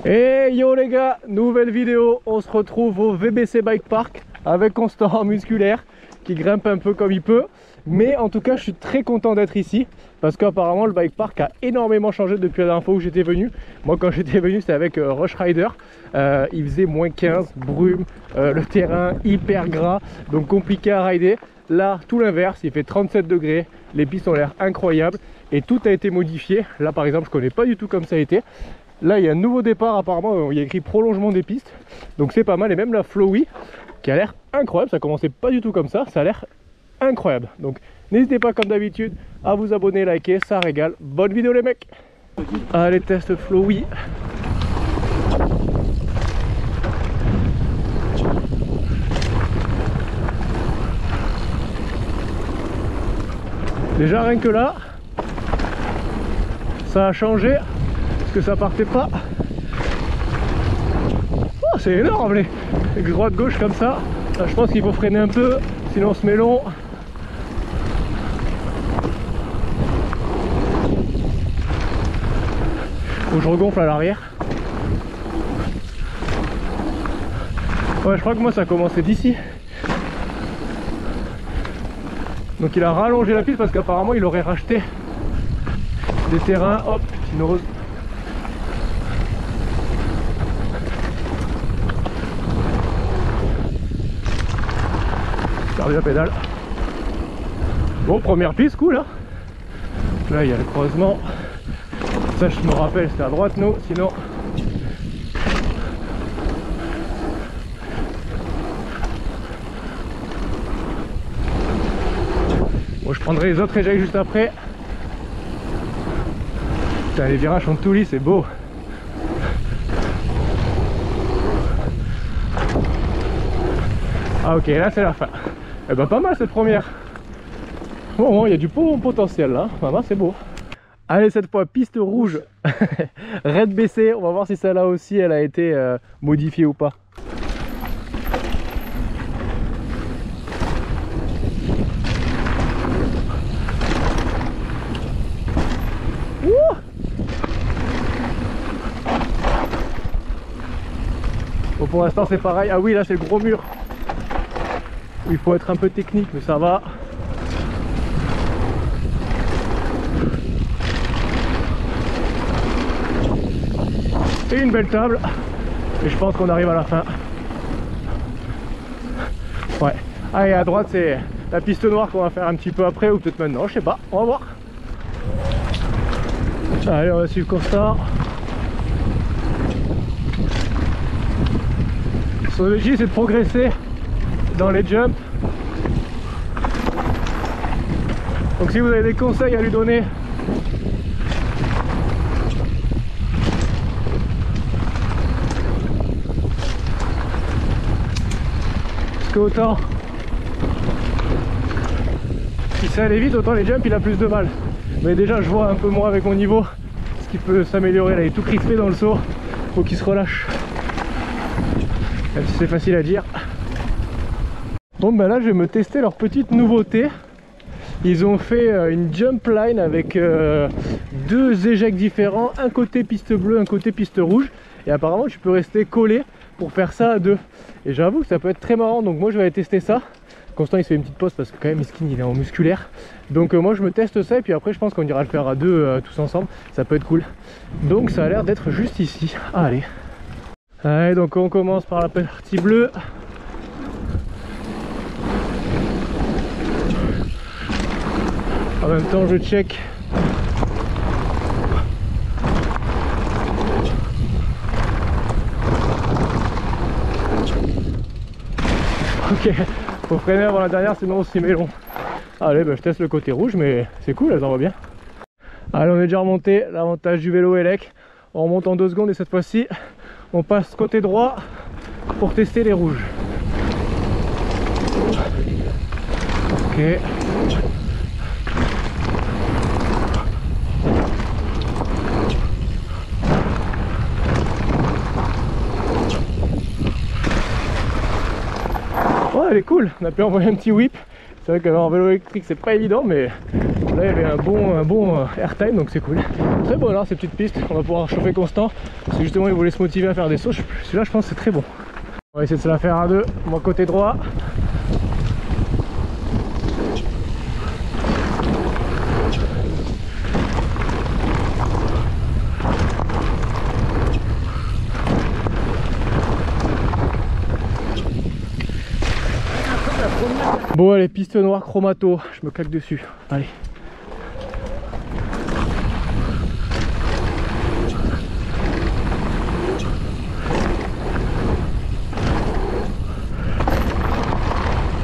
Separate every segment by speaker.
Speaker 1: Et yo les gars, nouvelle vidéo, on se retrouve au VBC Bike Park avec Constant musculaire qui grimpe un peu comme il peut. Mais en tout cas je suis très content d'être ici parce qu'apparemment le bike park a énormément changé depuis la dernière fois où j'étais venu. Moi quand j'étais venu c'était avec Rush Rider, il faisait moins 15, brume, le terrain hyper gras, donc compliqué à rider. Là tout l'inverse, il fait 37 degrés, les pistes ont l'air incroyables et tout a été modifié. Là par exemple je connais pas du tout comme ça a été. Là il y a un nouveau départ, apparemment il y a écrit prolongement des pistes, donc c'est pas mal. Et même la Flowy qui a l'air incroyable, ça commençait pas du tout comme ça a l'air incroyable. Donc n'hésitez pas comme d'habitude à vous abonner, liker, ça régale. Bonne vidéo les mecs. Allez, test Flowy. Déjà rien que là ça a changé parce que ça partait pas. Oh, c'est énorme les droite gauche comme ça. Là, je pense qu'il faut freiner un peu sinon on se met long. Faut que je regonfle à l'arrière. Ouais, je crois que moi ça a commencé d'ici. Donc il a rallongé la piste parce qu'apparemment il aurait racheté des terrains. Hop, une rose. Perdu la pédale. Bon, première piste, cool hein. Là il y a le croisement. Ça je me rappelle c'était à droite nous, sinon. Bon, je prendrai les autres éjacs juste après. Putain, les virages sont tout lisses, c'est beau. Ah ok, là c'est la fin. Eh ben pas mal cette première. Bon, il y a du bon potentiel là, vraiment c'est beau. Allez, cette fois piste rouge. Red BC, on va voir si celle-là aussi elle a été modifiée ou pas. Bon, pour l'instant c'est pareil. Ah oui, là c'est le gros mur. Il faut être un peu technique mais ça va. Et une belle table. Et je pense qu'on arrive à la fin. Ouais. Ah, et à droite c'est la piste noire qu'on va faire un petit peu après ou peut-être maintenant, je sais pas, on va voir. Allez, on va suivre Constant. Son objectif c'est de progresser dans les jumps. Donc si vous avez des conseils à lui donner, parce que autant si ça allait vite, autant les jumps il a plus de mal. Mais déjà je vois un peu moins avec mon niveau ce qui peut s'améliorer. Là il est tout crispé dans le saut, faut qu'il se relâche. Même si c'est facile à dire. Bon ben là je vais me tester leur petite nouveauté. Ils ont fait une jump line avec deux éjecs différents, un côté piste bleue, un côté piste rouge. Et apparemment tu peux rester collé pour faire ça à deux. Et j'avoue que ça peut être très marrant, donc moi je vais aller tester ça. Constant il se fait une petite pause parce que quand même Miskin il est en musculaire. Donc moi je me teste ça et puis après je pense qu'on ira le faire à deux tous ensemble. Ça peut être cool. Donc ça a l'air d'être juste ici. Allez. Allez, donc on commence par la partie bleue. En même temps je check. Ok, faut freiner avant la dernière sinon on s'y met long. Allez, bah, je teste le côté rouge mais c'est cool, elles en va bien. Allez, on est déjà remonté, l'avantage du vélo élec. On remonte en 2 secondes et cette fois-ci on passe côté droit pour tester les rouges. Ok. Oh, elle est cool, on a pu envoyer un petit whip. C'est vrai qu'avoir un vélo électrique c'est pas évident, mais là il y avait un bon airtime, donc c'est cool. Très bon alors ces petites pistes, on va pouvoir chauffer constant, parce que justement il voulait se motiver à faire des sauts. Celui-là je pense que c'est très bon. On va essayer de se la faire à deux, moi côté droit. Bon allez, piste noire chromato, je me claque dessus, allez.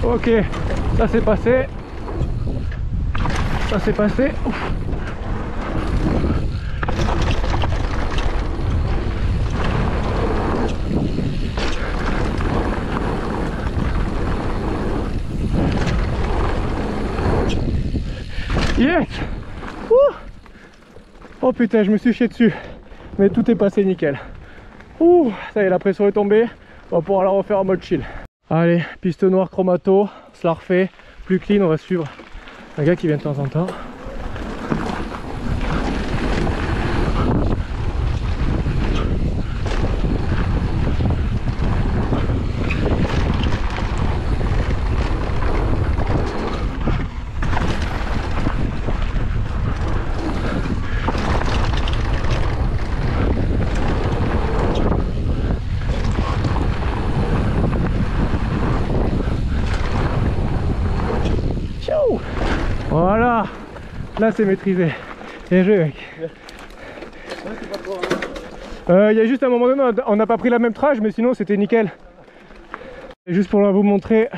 Speaker 1: Ok, ça c'est passé. Ça c'est passé. Ouf. Yes. Ouh. Oh putain, je me suis chié dessus. Mais tout est passé nickel. Ouh, ça y est, la pression est tombée. On va pouvoir la refaire en mode chill. Allez, piste noire chromato, ça la refait. Plus clean, on va suivre un gars qui vient de temps en temps. Voilà, là c'est maîtrisé. Bien joué mec. Il y a juste un moment donné, on n'a pas pris la même trage, mais sinon c'était nickel. Et juste pour vous montrer,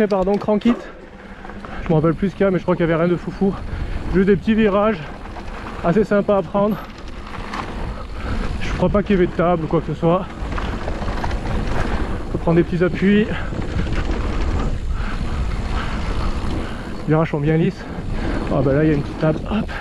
Speaker 1: pardon, Crank It. Je me rappelle plus ce qu'il y a, mais je crois qu'il n'y avait rien de foufou. Juste des petits virages, assez sympa à prendre. Je crois pas qu'il y avait de table ou quoi que ce soit. On peut prendre des petits appuis. Les virages sont bien lisses. Ah bah là il y a une petite table, hop.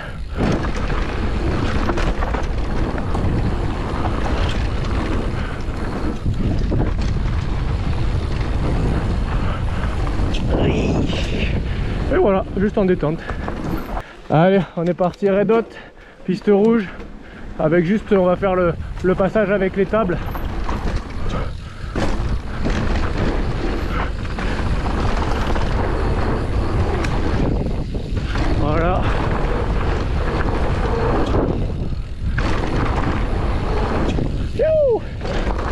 Speaker 1: Et voilà, juste en détente. Allez, on est parti Red Hot, piste rouge. Avec juste, on va faire le passage avec les tables. Voilà.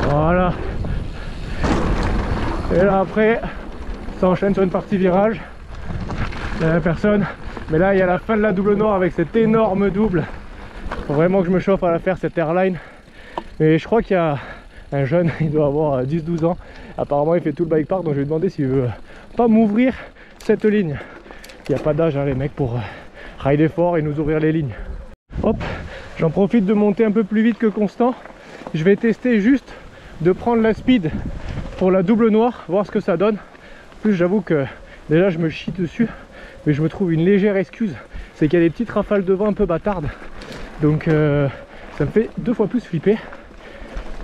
Speaker 1: Voilà. Et là après, ça enchaîne sur une partie virage. Il n'y a personne. Mais là, il y a la fin de la double noire avec cet énorme double. Faut vraiment que je me chauffe à la faire, cette airline. Mais je crois qu'il y a un jeune, il doit avoir 10-12 ans. Apparemment, il fait tout le bike park, donc je vais lui demander s'il veut pas m'ouvrir cette ligne. Il n'y a pas d'âge, hein, les mecs, pour rider fort et nous ouvrir les lignes. Hop, j'en profite de monter un peu plus vite que constant. Je vais tester juste de prendre la speed pour la double noire, voir ce que ça donne. En plus, j'avoue que déjà, je me chie dessus, mais je me trouve une légère excuse. C'est qu'il y a des petites rafales de vent un peu bâtardes. Donc, ça me fait 2 fois plus flipper.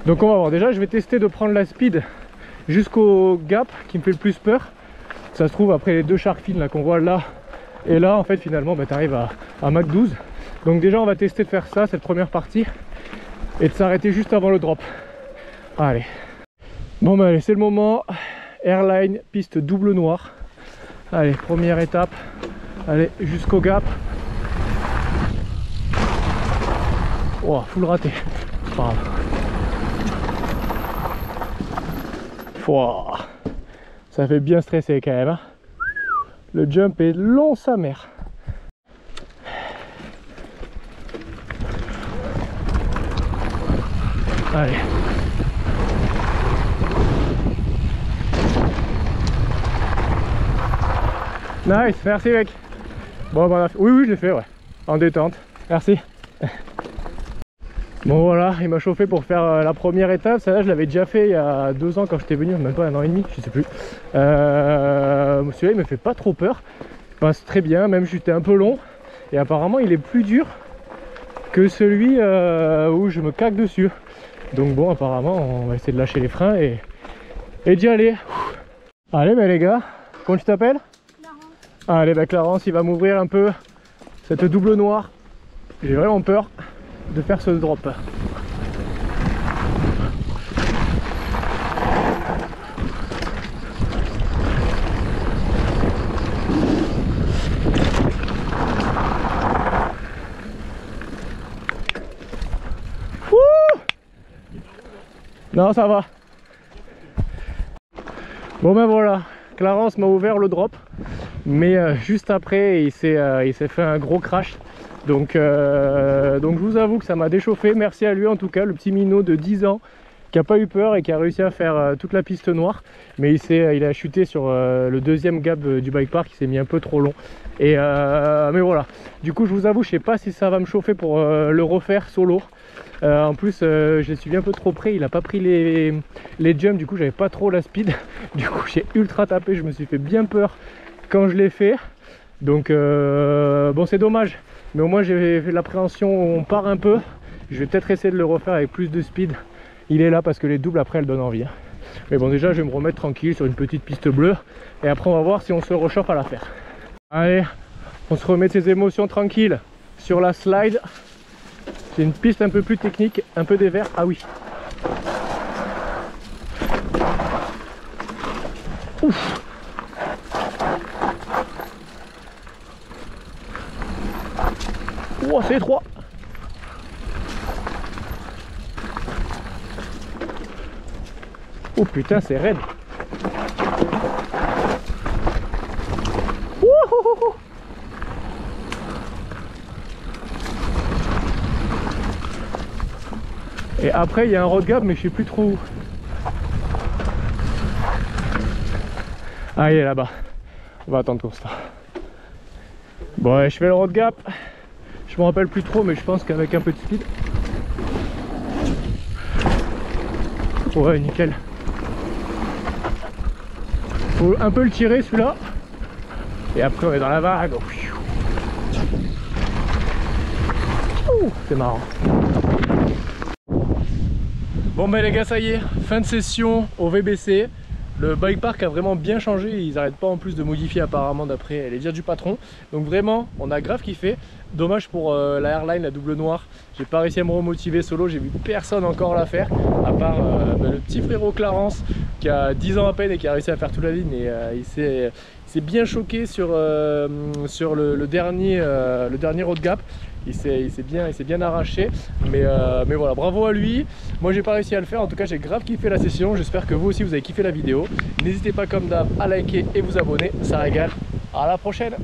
Speaker 1: Donc, on va voir. Déjà, je vais tester de prendre la speed jusqu'au gap qui me fait le plus peur. Ça se trouve, après les 2 shark fins là qu'on voit là et là, en fait, finalement, bah, tu arrives à Mach 12. Donc, déjà, on va tester de faire ça, cette première partie, et de s'arrêter juste avant le drop. Allez. Bon, bah, allez, c'est le moment. Airline, piste double noire. Allez, première étape. Allez, jusqu'au gap. Oh, full raté. C'est pas grave. Wow. Ça fait bien stresser quand même, hein. Le jump est long sa mère. Allez. Nice, merci mec. Bon, bah, oui, je l'ai fait, ouais. En détente. Merci. Bon voilà, il m'a chauffé pour faire la première étape. Celle-là, je l'avais déjà fait il y a 2 ans quand j'étais venu, même pas 1 an et demi, je sais plus. Celui-là, il me fait pas trop peur. Il passe très bien, même j'étais un peu long. Et apparemment, il est plus dur que celui où je me caque dessus. Donc bon, apparemment, on va essayer de lâcher les freins et d'y aller. Allez, mais les gars, comment tu t'appelles? Allez, bah Clarence, il va m'ouvrir un peu cette double noire. J'ai vraiment peur de faire ce drop. Non, ça va. Bon ben voilà, Clarence m'a ouvert le drop, mais juste après il s'est fait un gros crash. Donc je vous avoue que ça m'a déchauffé. Merci à lui en tout cas, le petit minot de 10 ans qui a pas eu peur et qui a réussi à faire toute la piste noire. Mais il a chuté sur le deuxième gap du bike park, il s'est mis un peu trop long. Mais voilà, du coup je vous avoue, je sais pas si ça va me chauffer pour le refaire solo. En plus je l'ai suivi un peu trop près, il a pas pris les jumps, du coup j'avais pas trop la speed. Du coup j'ai ultra tapé, je me suis fait bien peur quand je l'ai fait. Donc bon, c'est dommage, mais au moins j'ai fait l'appréhension où on part un peu. Je vais peut-être essayer de le refaire avec plus de speed. Il est là parce que les doubles après elles donnent envie. Mais bon, déjà je vais me remettre tranquille sur une petite piste bleue et après on va voir si on se réchauffe à la faire. Allez, on se remet ses émotions tranquilles sur la slide. C'est une piste un peu plus technique, un peu dévers. Ah oui. Ouf. Oh, c'est étroit. Oh putain, c'est raide. Ouh. Et après il y a un road gap, mais je sais plus trop où. Ah, il est là-bas. On va attendre Constant. Bon, ouais, je fais le road gap. Je me rappelle plus trop, mais je pense qu'avec un peu de speed. Ouais, nickel. Faut un peu le tirer celui-là. Et après on est dans la vague. C'est marrant. Bon ben les gars, ça y est, fin de session au VBC. Le bike park a vraiment bien changé, ils n'arrêtent pas en plus de modifier apparemment d'après les dires du patron. Donc vraiment, on a grave kiffé. Dommage pour la airline, la double noire. J'ai pas réussi à me remotiver solo, j'ai vu personne encore la faire. À part le petit frérot Clarence qui a 10 ans à peine et qui a réussi à faire toute la ligne. Et il s'est bien choqué sur le dernier road gap. Il s'est bien arraché, mais voilà, bravo à lui. Moi j'ai pas réussi à le faire, en tout cas j'ai grave kiffé la session. J'espère que vous aussi vous avez kiffé la vidéo. N'hésitez pas comme d'hab à liker et vous abonner, ça régale. À la prochaine.